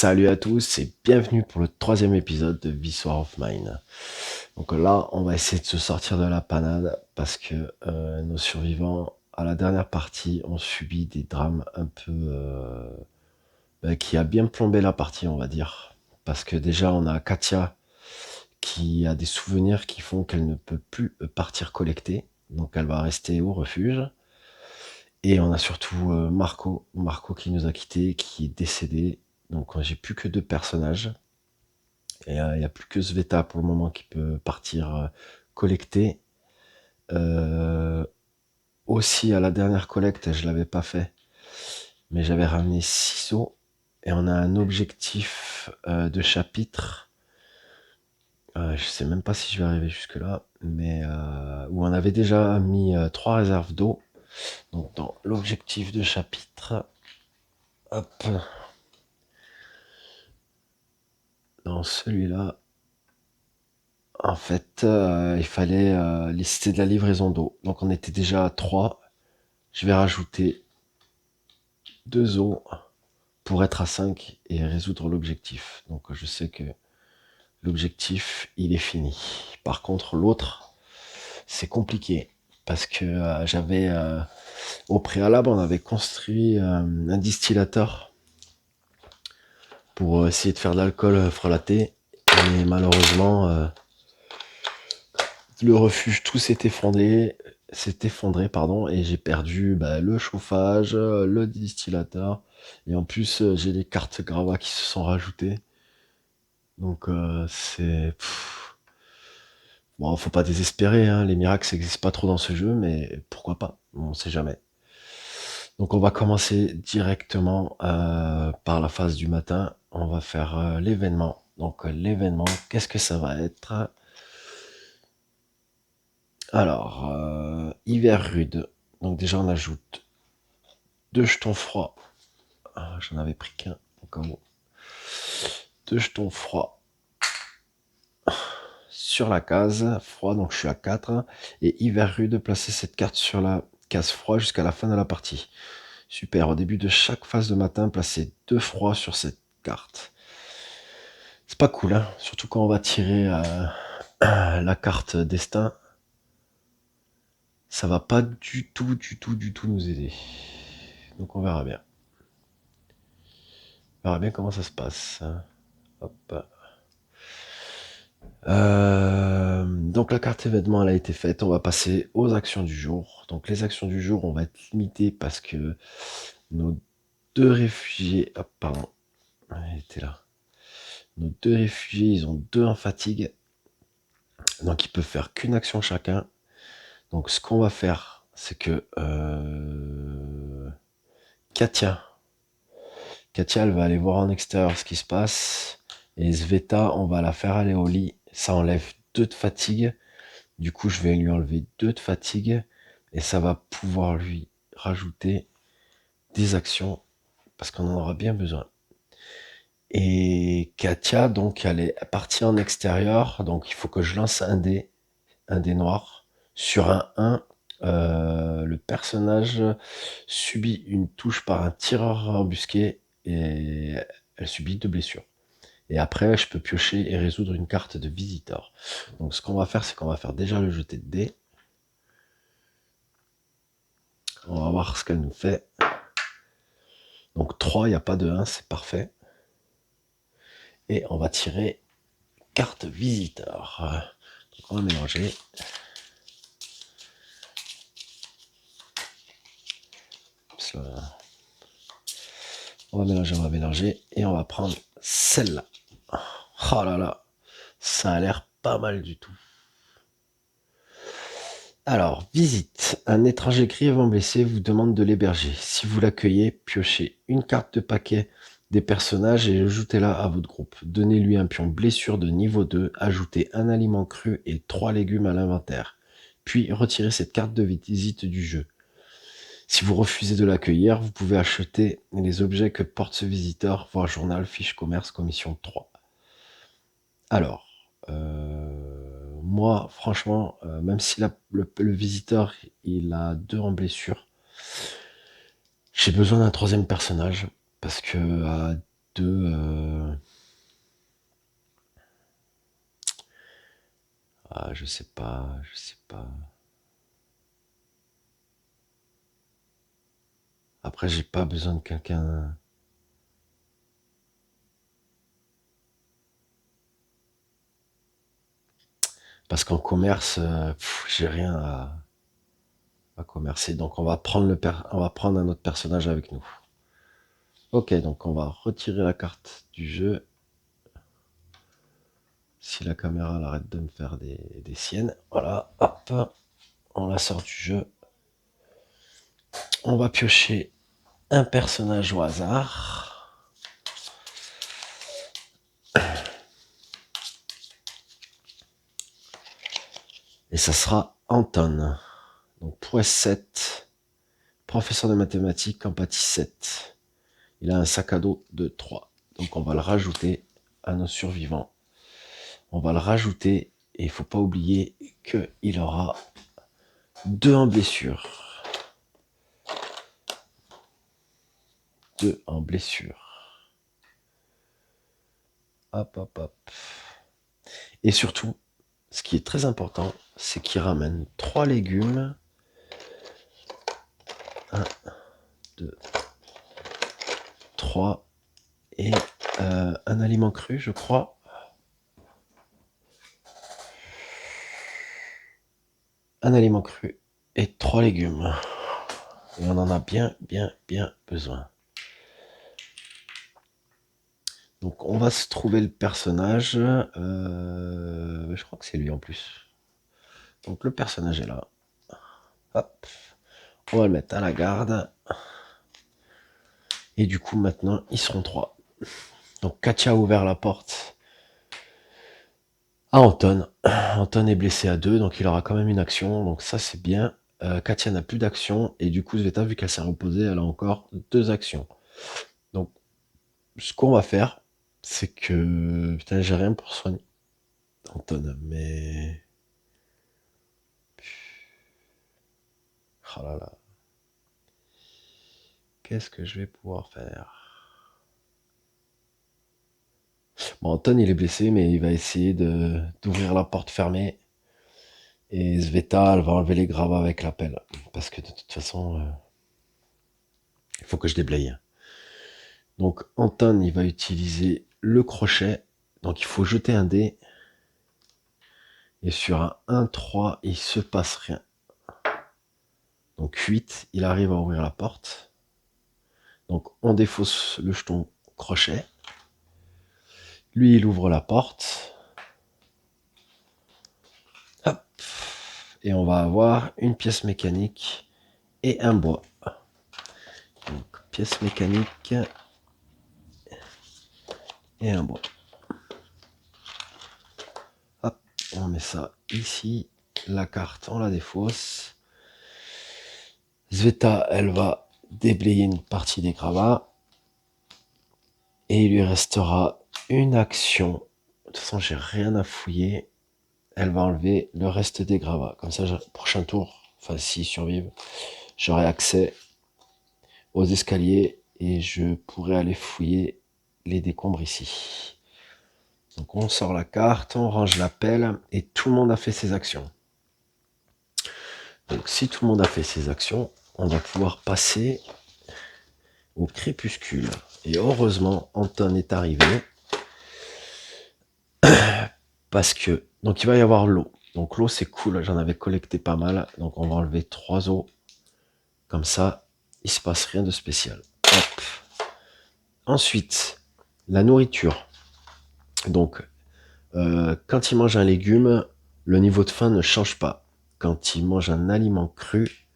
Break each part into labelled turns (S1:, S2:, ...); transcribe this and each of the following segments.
S1: Salut à tous et bienvenue pour le troisième épisode de This War of Mine. Donc là, on va essayer de se sortir de la panade parce que nos survivants à la dernière partie ont subi des drames un peu qui a bien plombé la partie, on va dire. Parce que déjà, on a Katia qui a des souvenirs qui font qu'elle ne peut plus partir collecter, donc elle va rester au refuge. Et on a surtout Marco qui nous a quittés, qui est décédé. Donc j'ai plus que deux personnages. Et il n'y a plus que Sveta pour le moment qui peut partir collecter. Euh, Aussi à la dernière collecte, je l'avais pas fait, mais j'avais ramené 6 os. Et on a un objectif de chapitre. Je sais même pas si je vais arriver jusque là, mais où on avait déjà mis 3 réserves d'eau. Donc dans l'objectif de chapitre, hop, dans celui-là, en fait, il fallait lister de la livraison d'eau. Donc on était déjà à 3. Je vais rajouter 2 os pour être à 5 et résoudre l'objectif. Donc je sais que l'objectif, il est fini. Par contre, l'autre, c'est compliqué. Parce que au préalable, on avait construit un distillateur pour essayer de faire de l'alcool frelaté. Et malheureusement, le refuge, tout s'est effondré, pardon, et j'ai perdu le chauffage, le distillateur, et en plus j'ai les cartes gravats qui se sont rajoutées. Donc bon, faut pas désespérer, hein, les miracles ça n'existe pas trop dans ce jeu, mais pourquoi pas, on sait jamais. Donc on va commencer directement par la phase du matin, on va faire l'événement. Donc l'événement, qu'est-ce que ça va être? Alors, hiver rude. Donc déjà on ajoute 2 jetons froids. Ah, j'en avais pris qu'un, au cas où. 2 jetons froids sur la case froid, donc je suis à 4. Et hiver rude, placer cette carte sur la case froid jusqu'à la fin de la partie. Super, au début de chaque phase de matin, placer 2 froids sur cette carte. C'est pas cool, hein, surtout quand on va tirer la carte destin. Ça va pas du tout nous aider. Donc on verra bien. On verra bien comment ça se passe. Hop. Donc la carte événement elle a été faite, on va passer aux actions du jour. Donc les actions du jour, on va être limité parce que nos deux réfugiés, hop, pardon, elle était là. Nos deux réfugiés, ils ont 2 en fatigue, donc ils peuvent faire qu'une action chacun. Donc ce qu'on va faire, c'est que Katia, elle va aller voir en extérieur ce qui se passe, et Sveta, on va la faire aller au lit. Ça enlève 2 de fatigue. Du coup, je vais lui enlever 2 de fatigue et ça va pouvoir lui rajouter des actions parce qu'on en aura bien besoin. Et Katia, donc, elle est partie en extérieur, donc il faut que je lance un dé noir. Sur un 1, le personnage subit une touche par un tireur embusqué et elle subit 2 blessures. Et après, je peux piocher et résoudre une carte de visiteur. Donc ce qu'on va faire, c'est qu'on va faire déjà le jeté de dés. On va voir ce qu'elle nous fait. Donc 3, il n'y a pas de 1, c'est parfait. Et on va tirer carte visiteur. Donc on va mélanger. On va mélanger. Et on va prendre celle-là. Oh là là, ça a l'air pas mal du tout. Alors, visite. Un étranger grièvement blessé vous demande de l'héberger. Si vous l'accueillez, piochez une carte de paquet des personnages et ajoutez-la à votre groupe. Donnez-lui un pion blessure de niveau 2, ajoutez un aliment cru et 3 légumes à l'inventaire. Puis retirez cette carte de visite du jeu. Si vous refusez de l'accueillir, vous pouvez acheter les objets que porte ce visiteur, voire journal, fiche commerce, commission 3. Alors, moi, franchement, même si le visiteur, il a 2 en blessure, j'ai besoin d'un troisième personnage, parce que de... Ah, je sais pas, je sais pas. Après, j'ai pas besoin de quelqu'un... Parce qu'en commerce, j'ai rien à commercer. Donc on va prendre un autre personnage avec nous. Ok, donc on va retirer la carte du jeu. Si la caméra elle arrête de me faire des siennes. Voilà, hop, on la sort du jeu. On va piocher un personnage au hasard. Et ça sera Anton. Donc prouesse 7, professeur de mathématiques, empathie 7. Il a un sac à dos de 3. Donc on va le rajouter à nos survivants. On va le rajouter et il ne faut pas oublier qu'il aura 2 en blessure. 2 en blessure. Hop, hop, hop. Et surtout, ce qui est très important, c'est qu'il ramène 3 légumes. 1, 2, 3. Et un aliment cru, je crois. Un aliment cru et 3 légumes. Et on en a bien besoin. Donc on va se trouver le personnage. Je crois que c'est lui en plus. Donc le personnage est là. Hop. On va le mettre à la garde. Et du coup maintenant ils seront 3. Donc Katia a ouvert la porte à Anton. Anton est blessé à 2, donc il aura quand même une action. Donc ça c'est bien. Katia n'a plus d'action. Et du coup Sveta, vu qu'elle s'est reposée, elle a encore 2 actions. Donc ce qu'on va faire, c'est que... Putain, j'ai rien pour soigner Anton, mais... Oh là là. Qu'est-ce que je vais pouvoir faire? Bon, Anton, il est blessé, mais il va essayer d'ouvrir la porte fermée. Et Sveta, elle va enlever les gravats avec la pelle. Parce que de toute façon, il faut que je déblaye. Donc, Anton, il va utiliser le crochet. Donc, il faut jeter un dé. Et sur un 1-3, il se passe rien. Donc, 8, il arrive à ouvrir la porte. Donc, on défausse le jeton crochet. Lui, il ouvre la porte. Hop. Et on va avoir une pièce mécanique et un bois. Donc, pièce mécanique et un bois. Hop, on met ça ici. La carte, on la défausse. Sveta, elle va déblayer une partie des gravats. Et il lui restera une action. De toute façon, j'ai rien à fouiller. Elle va enlever le reste des gravats. Comme ça, prochain tour, enfin s'ils survivent, j'aurai accès aux escaliers et je pourrai aller fouiller les décombres ici. Donc on sort la carte, on range la pelle et tout le monde a fait ses actions. Donc si tout le monde a fait ses actions, on va pouvoir passer au crépuscule. Et heureusement, Anton est arrivé parce que donc il va y avoir l'eau. Donc l'eau c'est cool, j'en avais collecté pas mal. Donc on va enlever 3 eaux. Comme ça, il se passe rien de spécial. Hop. Ensuite, la nourriture. Donc quand il mange un légume, le niveau de faim ne change pas. Quand il mange un aliment cru,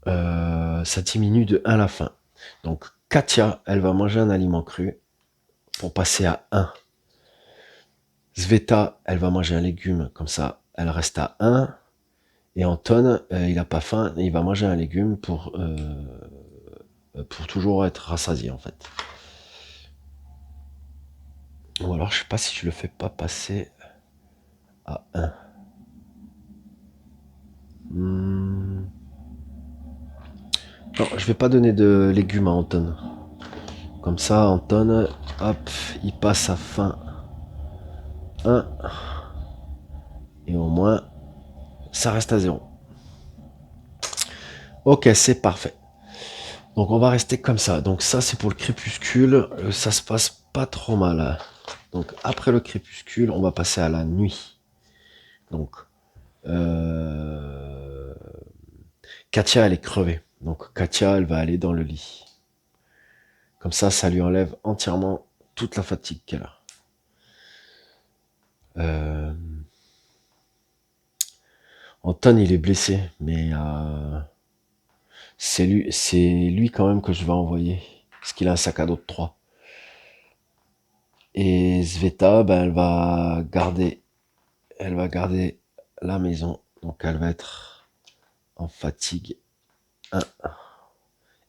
S1: ça diminue de 1 à la fin. Donc Katia, elle va manger un aliment cru pour passer à 1. Sveta, elle va manger un légume, comme ça, elle reste à 1. Et Anton, il n'a pas faim, il va manger un légume pour toujours être rassasié, en fait. Ou alors, je sais pas si je le fais pas passer à 1. Non, je vais pas donner de légumes à Anton. comme ça, Anton, hop, il passe à fin 1. Et au moins, ça reste à 0. Ok, c'est parfait. Donc on va rester comme ça. Donc ça, c'est pour le crépuscule. Ça se passe pas trop mal. Donc après le crépuscule, on va passer à la nuit. Donc, Katia, elle est crevée. Donc Katia, elle va aller dans le lit. Comme ça lui enlève entièrement toute la fatigue qu'elle a. Anton, il est blessé, mais c'est lui quand même que je vais envoyer. Parce qu'il a un sac à dos de 3. Et Sveta, ben, elle va garder la maison. Donc elle va être en fatigue 1.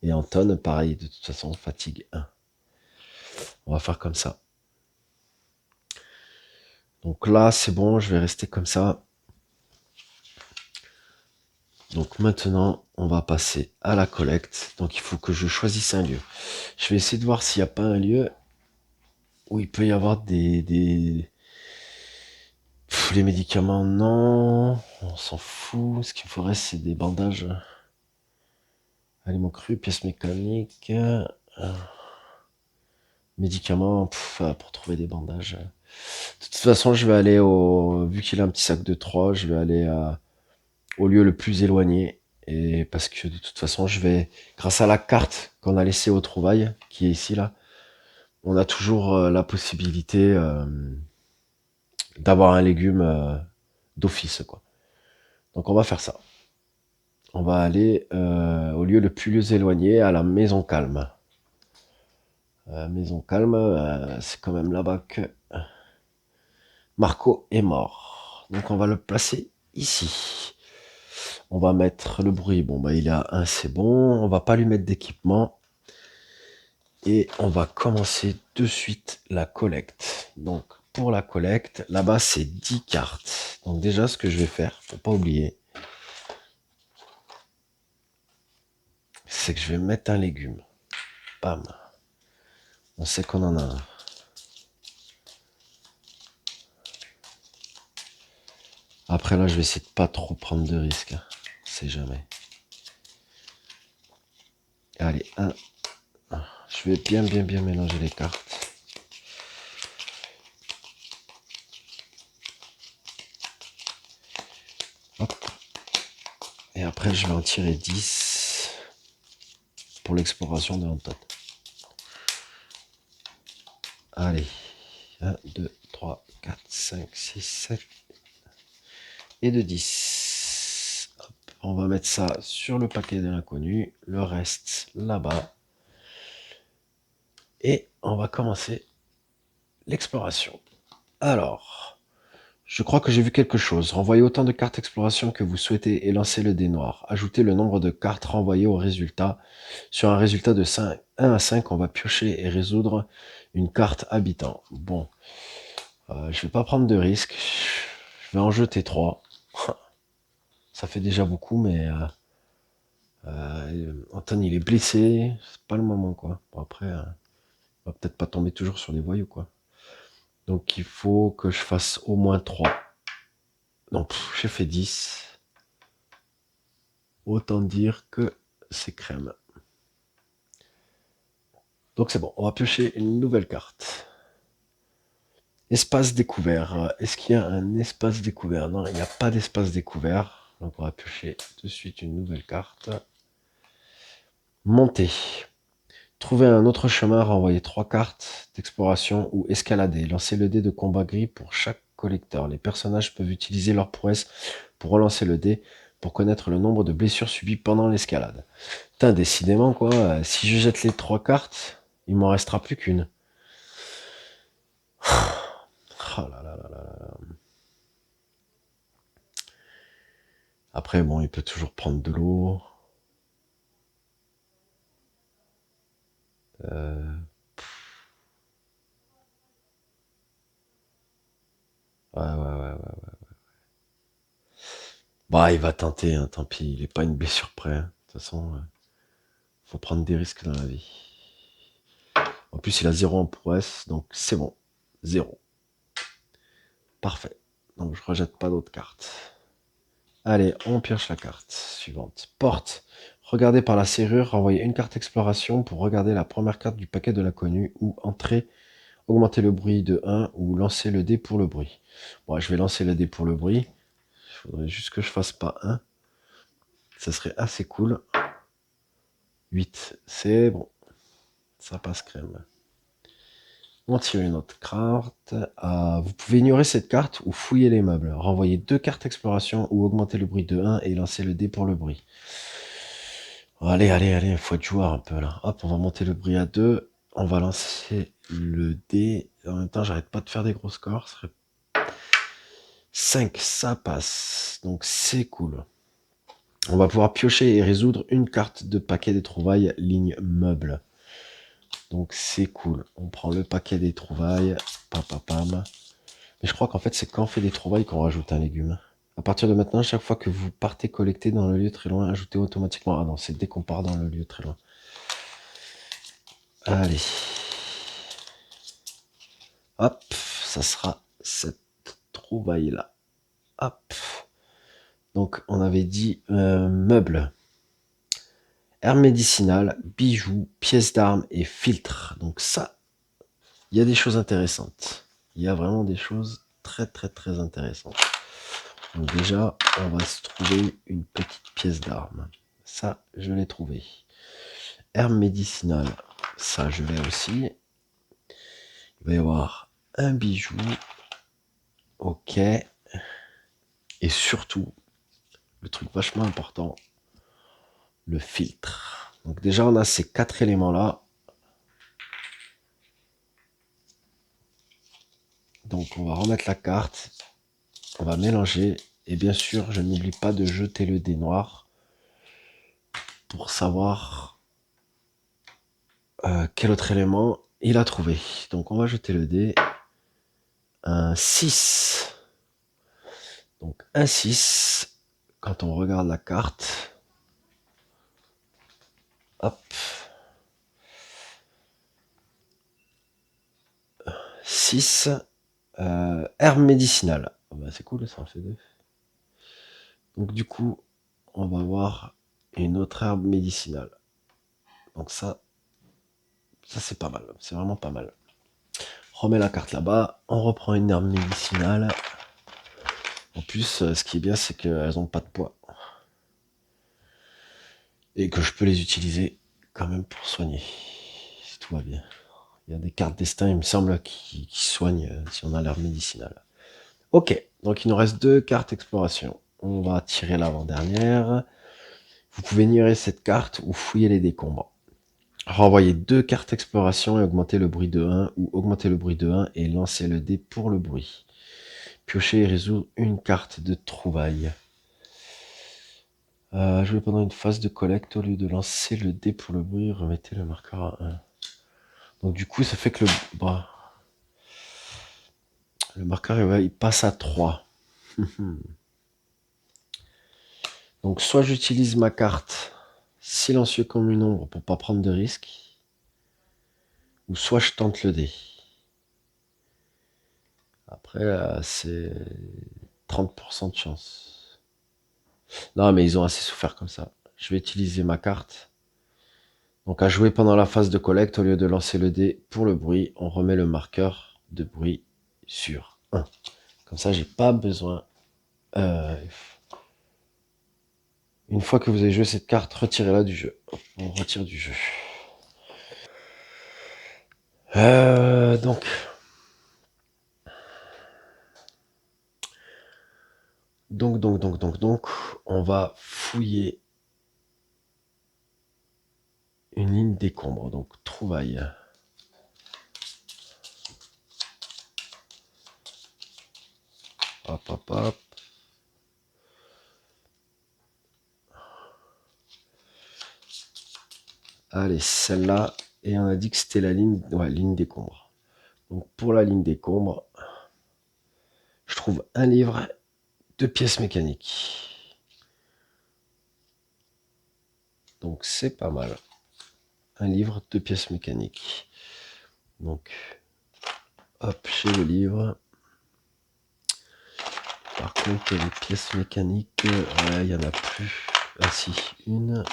S1: Et Anton, pareil, de toute façon, fatigue 1. On va faire comme ça. Donc là, c'est bon, je vais rester comme ça. Donc maintenant, on va passer à la collecte. Donc il faut que je choisisse un lieu. Je vais essayer de voir s'il n'y a pas un lieu où il peut y avoir les médicaments, non. On s'en fout. Ce qu'il faudrait, c'est des bandages. Aliments crus, pièces mécaniques. Médicaments, pour trouver des bandages. De toute façon, je vais aller vu qu'il a un petit sac de 3, je vais aller au lieu le plus éloigné. Et parce que de toute façon, grâce à la carte qu'on a laissée au trouvailles, qui est ici, là, on a toujours la possibilité d'avoir un légume d'office, quoi. Donc on va faire ça. On va aller au lieu le plus éloigné, à la Maison Calme. Maison Calme, c'est quand même là-bas que Marco est mort. Donc on va le placer ici. On va mettre le bruit. Bon, bah il a un, c'est bon. On va pas lui mettre d'équipement. Et on va commencer de suite la collecte. Donc pour la collecte, là-bas c'est 10 cartes. Donc déjà ce que je vais faire, faut pas oublier, c'est que je vais mettre un légume. Bam. On sait qu'on en a un. Après là, je vais essayer de pas trop prendre de risques. On sait jamais. Allez, un. Je vais bien mélanger les cartes. Hop. Et après, je vais en tirer 10 pour l'exploration de Anton. Allez. 1, 2, 3, 4, 5, 6, 7. Et de 10. Hop. On va mettre ça sur le paquet de l'inconnu. Le reste là-bas. Et on va commencer l'exploration. Alors, je crois que j'ai vu quelque chose. Renvoyez autant de cartes exploration que vous souhaitez et lancez le dé noir. Ajoutez le nombre de cartes renvoyées au résultat. Sur un résultat de 1 à 5, on va piocher et résoudre une carte habitant. Bon, je vais pas prendre de risques. Je vais en jeter 3. Ça fait déjà beaucoup, mais Anton il est blessé. C'est pas le moment, quoi. Bon, après, on va peut-être pas tomber toujours sur des voyous, quoi. Donc il faut que je fasse au moins 3. Donc j'ai fait 10. Autant dire que c'est crème. Donc c'est bon, on va piocher une nouvelle carte. Espace découvert. Est-ce qu'il y a un espace découvert? Non, il n'y a pas d'espace découvert. Donc on va piocher de suite une nouvelle carte. Monter. Trouver un autre chemin, renvoyer 3 cartes d'exploration ou escalader. Lancez le dé de combat gris pour chaque collecteur. Les personnages peuvent utiliser leur prouesse pour relancer le dé pour connaître le nombre de blessures subies pendant l'escalade. Putain, décidément, quoi. Si je jette les 3 cartes, il m'en restera plus qu'une. Oh là là là là. Après, bon, il peut toujours prendre de l'eau. Ouais. Bah, il va tenter, hein, tant pis. Il est pas une blessure près. Hein. De toute façon, faut prendre des risques dans la vie. En plus, il a 0 en prouesse, donc c'est bon. 0. Parfait. Donc je rejette pas d'autres cartes. Allez, on pioche la carte suivante. Porte. Regardez par la serrure, renvoyez une carte exploration pour regarder la première carte du paquet de l'inconnu ou entrer, augmenter le bruit de 1 ou lancer le dé pour le bruit. Bon, je vais lancer le dé pour le bruit. Il faudrait juste que je fasse pas 1. Ça serait assez cool. 8, c'est bon. Ça passe crème. On tire une autre carte. Vous pouvez ignorer cette carte ou fouiller les meubles. Renvoyez 2 cartes exploration ou augmenter le bruit de 1 et lancer le dé pour le bruit. Allez, allez, allez, faut être joueur un peu là. Hop, on va monter le bruit à 2. On va lancer le dé. En même temps, j'arrête pas de faire des gros scores. 5, ça passe. Donc c'est cool. On va pouvoir piocher et résoudre une carte de paquet des trouvailles ligne meuble. Donc c'est cool. On prend le paquet des trouvailles. Pam, pam, pam. Mais je crois qu'en fait, c'est quand on fait des trouvailles qu'on rajoute un légume. À partir de maintenant, chaque fois que vous partez collecter dans le lieu très loin, ajoutez automatiquement. Ah non, c'est dès qu'on part dans le lieu très loin. Allez. Hop, ça sera cette trouvaille-là. Hop. Donc, on avait dit meubles, herbes médicinales, bijoux, pièces d'armes et filtres. Donc ça, il y a des choses intéressantes. Il y a vraiment des choses très très très intéressantes. Donc déjà, on va se trouver une petite pièce d'arme. Ça, je l'ai trouvé. Herbes médicinales, ça, je l'ai aussi. Il va y avoir un bijou. Ok. Et surtout, le truc vachement important, le filtre. Donc déjà, on a ces 4 éléments-là. Donc on va remettre la carte. On va mélanger. Et bien sûr, je n'oublie pas de jeter le dé noir pour savoir quel autre élément il a trouvé. Donc on va jeter le dé. Un 6. Donc un 6. Quand on regarde la carte. Hop. 6. Herbe médicinale. Oh bah, c'est cool, ça en fait 2. Donc du coup, on va avoir une autre herbe médicinale. Donc ça c'est pas mal. C'est vraiment pas mal. On remet la carte là-bas. On reprend une herbe médicinale. En plus, ce qui est bien, c'est qu'elles n'ont pas de poids. Et que je peux les utiliser quand même pour soigner. Si tout va bien. Il y a des cartes destin, il me semble, qui soignent si on a l'herbe médicinale. Ok, donc il nous reste 2 cartes exploration. On va tirer l'avant-dernière. Vous pouvez ignorer cette carte ou fouiller les décombres. Renvoyer 2 cartes exploration et augmenter le bruit de 1 ou augmenter le bruit de 1 et lancer le dé pour le bruit. Piocher et résoudre une carte de trouvaille. Jouer pendant une phase de collecte, au lieu de lancer le dé pour le bruit, remettez le marqueur à 1. Donc du coup, ça fait que le marqueur il passe à 3. Donc soit j'utilise ma carte silencieux comme une ombre pour pas prendre de risques, ou soit je tente le dé. Après, c'est 30% de chance. Non, mais ils ont assez souffert comme ça. Je vais utiliser ma carte. Donc à jouer pendant la phase de collecte, au lieu de lancer le dé pour le bruit, on remet le marqueur de bruit sur 1. Comme ça, j'ai pas besoin. Une fois que vous avez joué cette carte, retirez-la du jeu. On retire du jeu. Donc, on va fouiller une ligne décombre. Donc, trouvaille. Hop, hop, hop. Allez, celle-là. Et on a dit que c'était la ligne, ligne décombre. Donc, pour la ligne décombre, je trouve un livre, 2 pièces mécaniques. Donc, c'est pas mal. Un livre, 2 pièces mécaniques. Donc, hop, j'ai le livre. Par contre, les pièces mécaniques, il n'y en a plus. Ah si, une.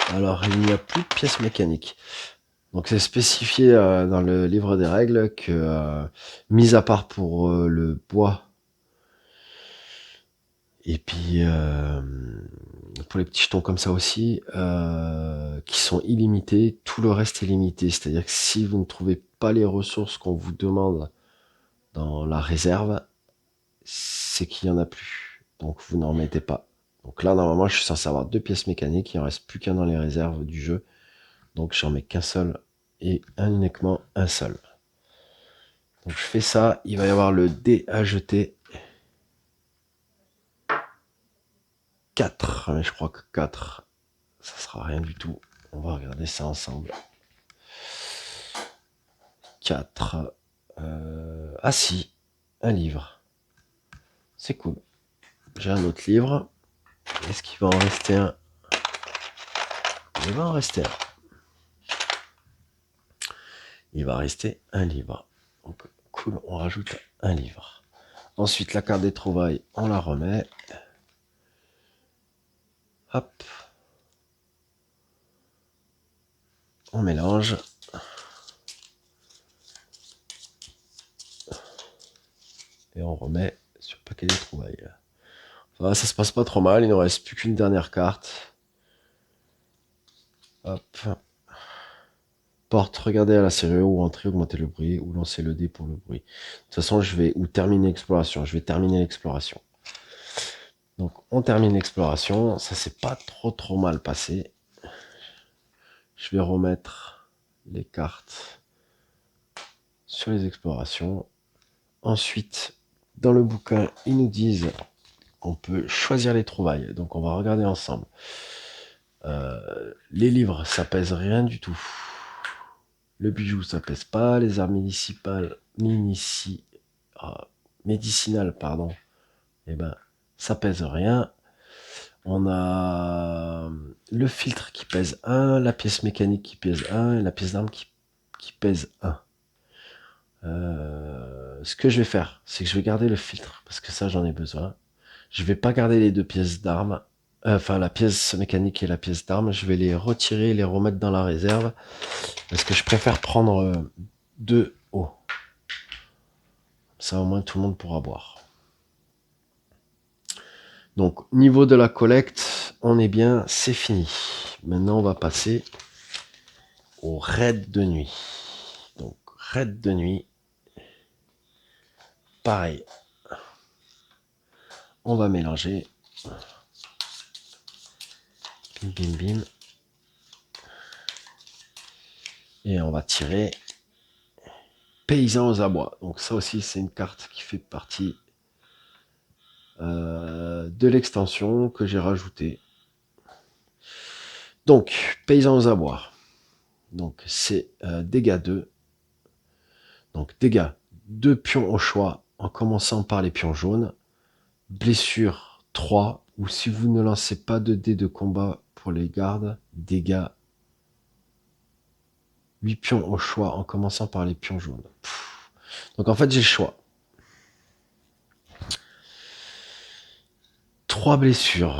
S1: Alors, il n'y a plus de pièces mécaniques. Donc, c'est spécifié dans le livre des règles que, mis à part pour le bois, et puis pour les petits jetons comme ça aussi, qui sont illimités, tout le reste est limité. C'est-à-dire que si vous ne trouvez pas les ressources qu'on vous demande dans la réserve, c'est qu'il n'y en a plus. Donc vous n'en mettez pas. Donc là, normalement, je suis censé avoir 2 pièces mécaniques. Il en reste plus qu'un dans les réserves du jeu. Donc j'en mets qu'un seul et uniquement un seul. Donc je fais ça. Il va y avoir le dé à jeter. 4. Mais je crois que 4, ça sera rien du tout. On va regarder ça ensemble. 4. Ah si, un livre. C'est cool. J'ai un autre livre. Est-ce qu'il va en rester un? Il va en rester un. Il va rester un livre. Donc, cool, on rajoute un livre. Ensuite, la carte des trouvailles, on la remet. Hop. On mélange. Et on remet sur le paquet des trouvailles. Ça se passe pas trop mal. Il ne reste plus qu'une dernière carte. Hop. Porte, regardez à la serrure, ou entrer, augmenter le bruit, ou lancer le dé pour le bruit. De toute façon, je vais terminer l'exploration. Je vais terminer l'exploration. Donc, on termine l'exploration. Ça s'est pas trop mal passé. Je vais remettre les cartes sur les explorations. Ensuite, dans le bouquin, ils nous disent qu'on peut choisir les trouvailles. Donc, on va regarder ensemble. Les livres, ça pèse rien du tout. Le bijou, ça pèse pas. Les armes médicinales, pardon. Eh ben, ça pèse rien. On a le filtre qui pèse 1, la pièce mécanique qui pèse 1 et la pièce d'arme qui pèse 1. Ce que je vais faire, c'est que je vais garder le filtre parce que ça, j'en ai besoin. Je vais pas garder les 2 pièces d'armes. Enfin, la pièce mécanique et la pièce d'arme, je vais les retirer et les remettre dans la réserve parce que je préfère prendre 2 hauts. Ça, au moins, tout le monde pourra boire. Donc, niveau de la collecte, on est bien, c'est fini. Maintenant, on va passer au raid de nuit. Donc, raid de nuit, pareil. On va mélanger. Bim, bim, bim. Et on va tirer paysans aux abois. Donc ça aussi, c'est une carte qui fait partie de l'extension que j'ai rajoutée. Donc, paysans aux abois. Donc c'est dégâts 2. Donc dégâts 2 pions au choix en commençant par les pions jaunes. Blessure 3. Ou si vous ne lancez pas de dés de combat pour les gardes, dégâts 8 pions au choix en commençant par les pions jaunes. Donc en fait j'ai le choix. 3 blessures.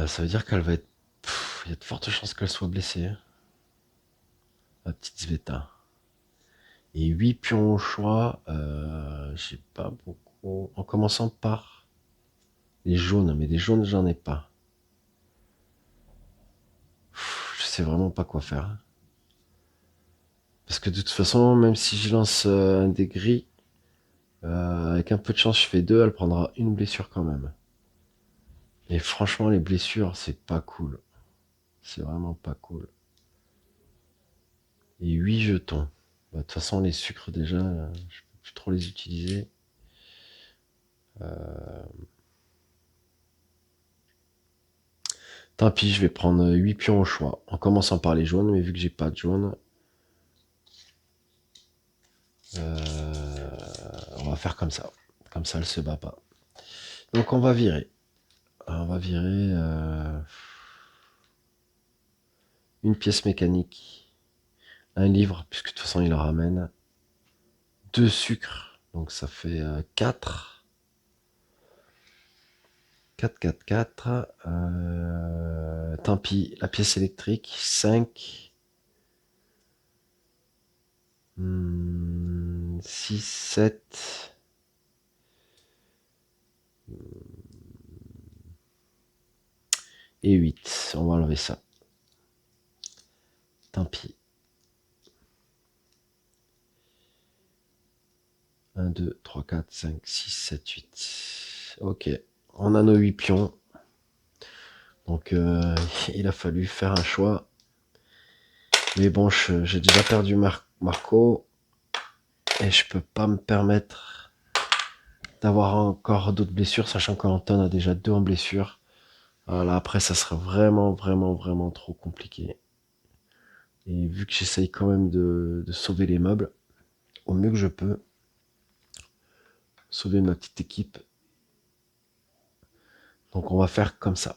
S1: Ça veut dire qu'elle va être... Il y a de fortes chances qu'elle soit blessée. La petite Sveta. Et 8 pions au choix. J'ai pas beaucoup. En commençant par les jaunes. Mais des jaunes, j'en ai pas. Je sais vraiment pas quoi faire. Parce que de toute façon, même si je lance un dé gris, avec un peu de chance, je fais 2, elle prendra une blessure quand même. Et franchement, les blessures, c'est pas cool. C'est vraiment pas cool. Et 8 jetons. Bah, de toute façon, les sucres, déjà, je peux plus trop les utiliser. Tant pis, je vais prendre 8 pions au choix. En commençant par les jaunes, mais vu que j'ai pas de jaune, on va faire comme ça. Comme ça, elle se bat pas. Donc on va virer. Alors, on va virer une pièce mécanique, un livre, puisque de toute façon il le ramène, 2 sucres, donc ça fait 4. 4, 4, 4. Tant pis, la pièce électrique, 5. 6, 7. Et 8. On va enlever ça. Tant pis. 1, 2, 3, 4, 5, 6, 7, 8. Ok. On a nos 8 pions. Donc il a fallu faire un choix. Mais bon, j'ai déjà perdu Marco. Et je peux pas me permettre d'avoir encore d'autres blessures, sachant qu'Anton a déjà 2 en blessure. Voilà, après, ça serait vraiment, vraiment, vraiment trop compliqué. Et vu que j'essaye quand même de sauver les meubles, au mieux que je peux, sauver ma petite équipe. Donc on va faire comme ça.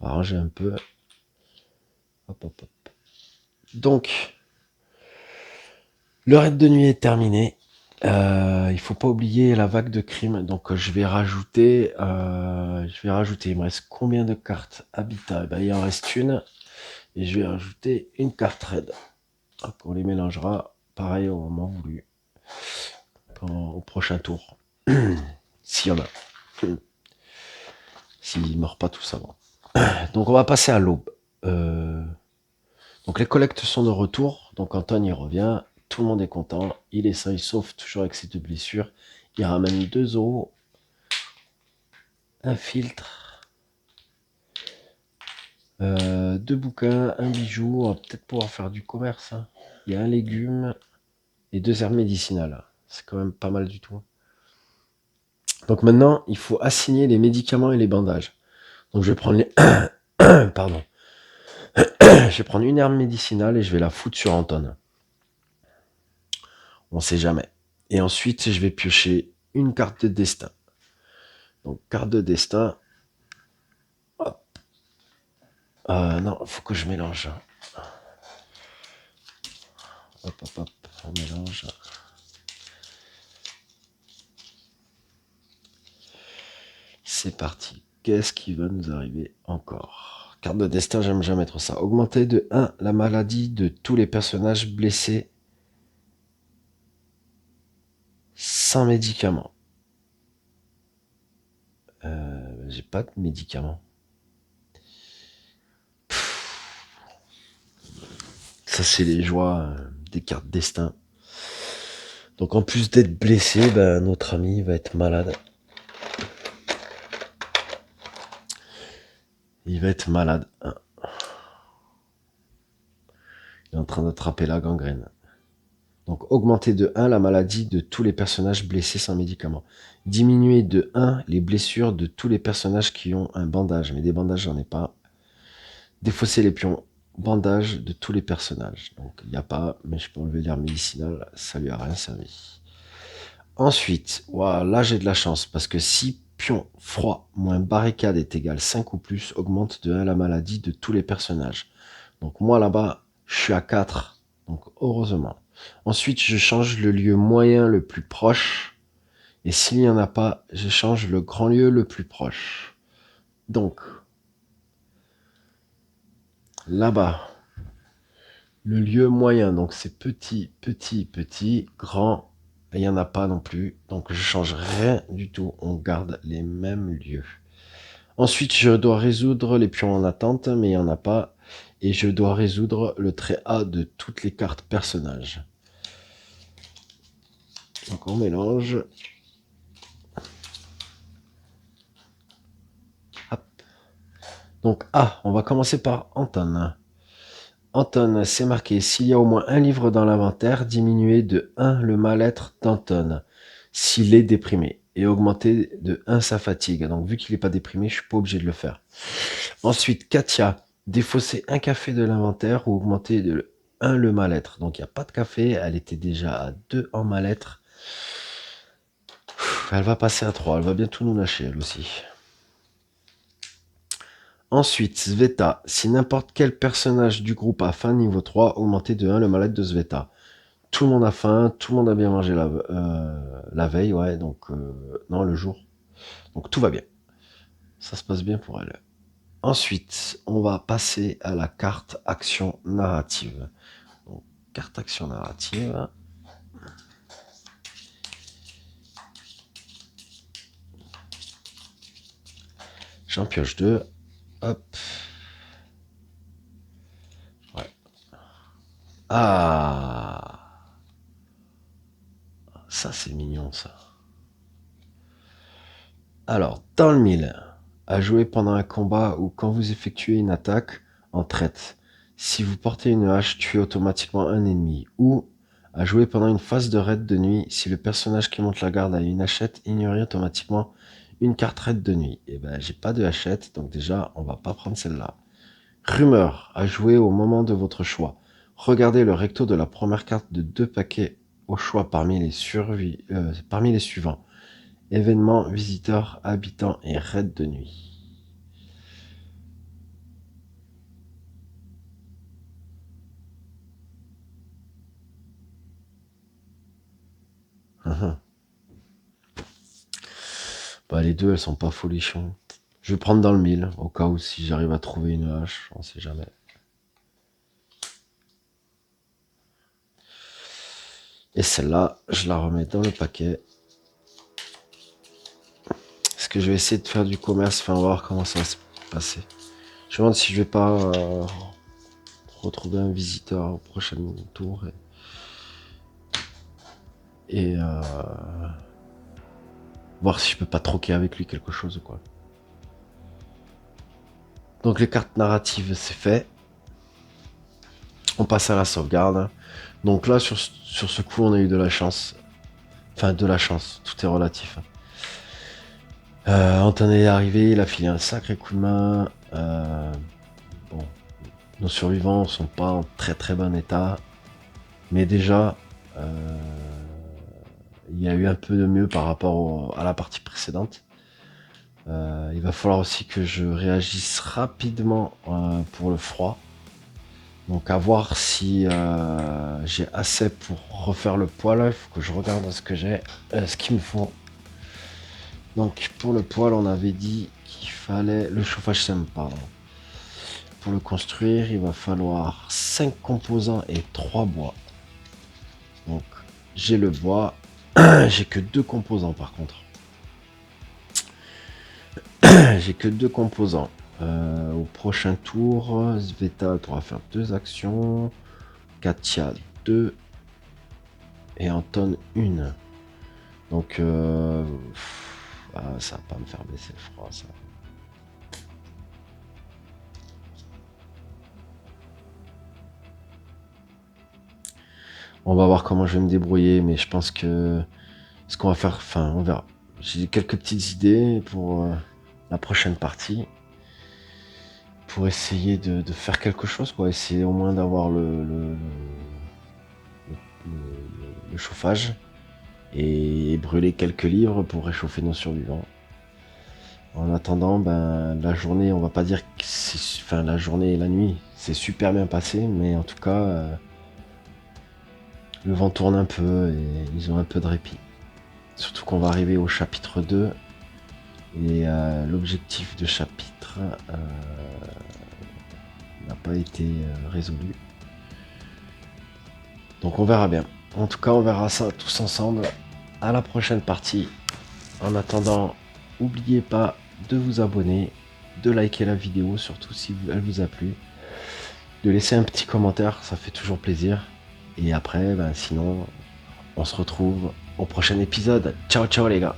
S1: On va ranger un peu. Hop, hop, hop. Donc, le raid de nuit est terminé. Il faut pas oublier la vague de crime. Donc je vais rajouter. Il me reste combien de cartes habitat? Il en reste une. Et je vais rajouter une carte raid. Donc on les mélangera pareil au moment voulu. Au prochain tour. S'il y en a. S'il ne meurt pas tous avant. Donc on va passer à l'aube. Donc les collectes sont de retour. Donc Anton il revient. Tout le monde est content. Il est sain, il sauve toujours avec ses 2 blessures. Il ramène 2 euros. Un filtre. 2 bouquins, un bijou. On va peut-être pouvoir faire du commerce. Hein. Il y a un légume et 2 herbes médicinales. C'est quand même pas mal du tout. Donc maintenant, il faut assigner les médicaments et les bandages. Donc je vais prendre les... Pardon. Je vais prendre une herbe médicinale et je vais la foutre sur Anton. On sait jamais. Et ensuite, je vais piocher une carte de destin. Donc, carte de destin. Hop. Non, il faut que je mélange. Hop, hop, hop. On mélange. C'est parti. Qu'est-ce qui va nous arriver encore? Carte de destin, j'aime jamais trop ça. Augmenter de 1 la maladie de tous les personnages blessés sans médicaments. J'ai pas de médicaments. Ça, c'est les joies des cartes destin. Donc, en plus d'être blessé, notre ami va être malade. Il va être malade. Il est en train d'attraper la gangrène. Donc, augmenter de 1 la maladie de tous les personnages blessés sans médicaments. Diminuer de 1 les blessures de tous les personnages qui ont un bandage. Mais des bandages, j'en ai pas. Défausser les pions. Bandage de tous les personnages. Donc, il n'y a pas, mais je peux enlever l'air médicinal. Ça lui a rien servi. Ensuite, voilà, là j'ai de la chance. Parce que si pion froid moins barricade est égal 5 ou plus, augmente de 1 la maladie de tous les personnages. Donc, moi là-bas, je suis à 4. Donc, heureusement. Ensuite, je change le lieu moyen le plus proche. Et s'il n'y en a pas, je change le grand lieu le plus proche. Donc, là-bas, le lieu moyen, donc c'est petit, petit, petit, grand, et il n'y en a pas non plus. Donc, je change rien du tout. On garde les mêmes lieux. Ensuite, je dois résoudre les pions en attente, mais il n'y en a pas. Et je dois résoudre le trait A de toutes les cartes personnages. Donc, on mélange. Donc A, on va commencer par Anton. Anton, c'est marqué, s'il y a au moins un livre dans l'inventaire, diminuer de 1 le mal-être d'Anton, s'il est déprimé, et augmenter de 1 sa fatigue. Donc vu qu'il n'est pas déprimé, je suis pas obligé de le faire. Ensuite, Katia, défausser un café de l'inventaire ou augmenter de 1 le mal-être. Donc il n'y a pas de café, elle était déjà à 2 en mal-être. Elle va passer à 3, elle va bientôt nous lâcher elle aussi. Ensuite, Sveta. Si n'importe quel personnage du groupe a faim niveau 3, augmentez de 1 le mal-être de Sveta. Tout le monde a faim, tout le monde a bien mangé la veille, ouais, donc non, le jour. Donc tout va bien. Ça se passe bien pour elle. Ensuite, on va passer à la carte action narrative. Donc, carte action narrative. J'en pioche 2. Hop. Ouais. Ah, ça c'est mignon ça. Alors, dans le 1000, à jouer pendant un combat ou quand vous effectuez une attaque en traite. Si vous portez une hache, tuez automatiquement un ennemi. Ou à jouer pendant une phase de raid de nuit. Si le personnage qui monte la garde a une hachette, ignorez automatiquement une carte raid de nuit. Et ben, j'ai pas de hachette, donc déjà, on va pas prendre celle-là. Rumeur, à jouer au moment de votre choix. Regardez le recto de la première carte de 2 paquets au choix parmi les suivants. Événements, visiteurs, habitants et raid de nuit. Bah, les deux, elles sont pas folichons. Je vais prendre dans le 1000, au cas où si j'arrive à trouver une hache, on sait jamais. Et celle-là, je la remets dans le paquet. Parce que je vais essayer de faire du commerce, enfin voir comment ça va se passer. Je me demande si je vais pas retrouver un visiteur au prochain tour et voir si je peux pas troquer avec lui quelque chose ou quoi. Donc les cartes narratives, c'est fait. On passe à la sauvegarde. Donc là, sur ce coup, on a eu de la chance. Enfin, de la chance, tout est relatif. Anton est arrivé, il a filé un sacré coup de main. Bon, nos survivants sont pas en très très bon état. Mais déjà, il y a eu un peu de mieux par rapport à la partie précédente. Il va falloir aussi que je réagisse rapidement pour le froid. Donc à voir si j'ai assez pour refaire le poêle. Il faut que je regarde ce que j'ai, ce qu'il me faut. Donc pour le poêle, on avait dit qu'il fallait le chauffage simple, pardon. Pour le construire, il va falloir 5 composants et 3 bois. Donc j'ai le bois, j'ai que 2 composants par contre. J'ai que 2 composants. Au prochain tour, Sveta pourra faire 2 actions, Katia 2 et Anton 1. Donc ça va pas me faire baisser le froid ça. On va voir comment je vais me débrouiller, mais je pense que ce qu'on va faire, enfin on verra. J'ai quelques petites idées pour la prochaine partie. Pour essayer de faire quelque chose, quoi. Essayer au moins d'avoir le chauffage et brûler quelques livres pour réchauffer nos survivants. En attendant, ben, la journée, on va pas dire que c'est, enfin, la journée et la nuit, c'est super bien passé, mais en tout cas, le vent tourne un peu et ils ont un peu de répit. Surtout qu'on va arriver au chapitre 2 et l'objectif de chapitre n'a pas été résolu. Donc on verra bien. En tout cas, on verra ça tous ensemble à la prochaine partie. En attendant, n'oubliez pas de vous abonner, de liker la vidéo, surtout si elle vous a plu, de laisser un petit commentaire, ça fait toujours plaisir. Et après, ben, sinon, on se retrouve au prochain épisode. Ciao, ciao les gars.